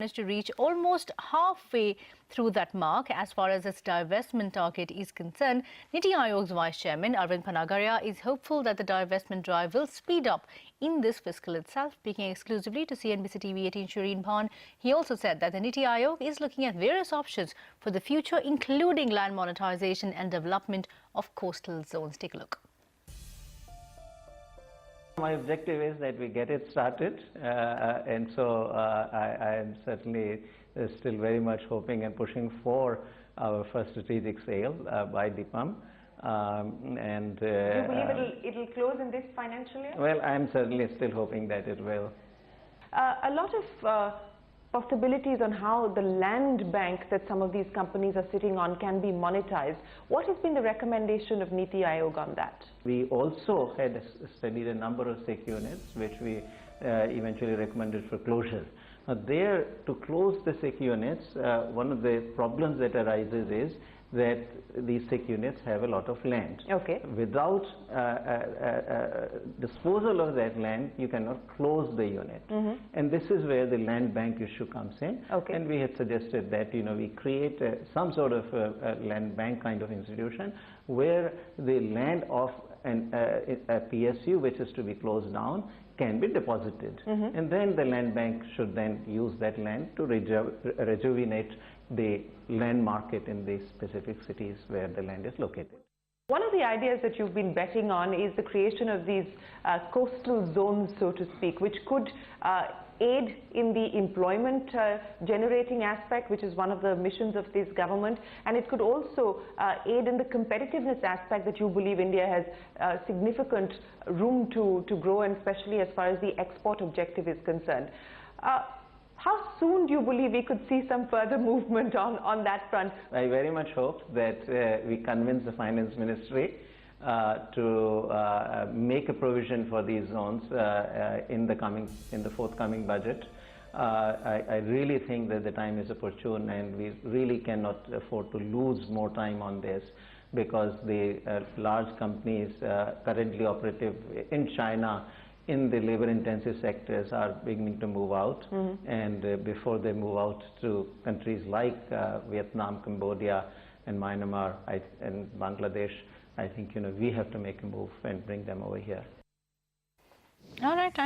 managed to reach almost halfway through that mark as far as its divestment target is concerned. Niti Aayog's Vice Chairman Arvind Panagariya is hopeful that the divestment drive will speed up in this fiscal itself. Speaking exclusively to CNBC TV 18 Shireen Bhan, he also said that the Niti Aayog is looking at various options for the future, including land monetization and development of coastal zones. Take a look. My objective is that we get it started, and so I am certainly still very much hoping and pushing for our first strategic sale by DIPAM. Do you believe it'll close in this financial year? Well, I am certainly still hoping that it will. A lot of possibilities on how the land bank that some of these companies are sitting on can be monetized. What has been the recommendation of Niti Aayog on that? We also had studied a number of SEC units which we eventually recommended for closure. Now there, to close the SEC units, one of the problems that arises is that these SEC units have a lot of land. Okay. Without disposal of that land, you cannot close the unit. And this is where the land bank issue comes in. Okay. And we had suggested that we create some sort of a land bank kind of institution where the land of a PSU which is to be closed down can be deposited. And then the land bank should then use that land to rejuvenate the land market in the specific cities where the land is located. One of the ideas that you've been betting on is the creation of these coastal zones, so to speak, which could aid in the employment generating aspect, which is one of the missions of this government, and it could also aid in the competitiveness aspect that you believe India has significant room to grow, and especially as far as the export objective is concerned. How soon do you believe we could see some further movement on that front? I very much hope that we convince the Finance Ministry to make a provision for these zones in the forthcoming budget. I really think that the time is opportune, and we really cannot afford to lose more time on this, because the large companies currently operative in China in the labor-intensive sectors are beginning to move out, and before they move out to countries like Vietnam, Cambodia, and Myanmar, and Bangladesh, I think we have to make a move and bring them over here. All right.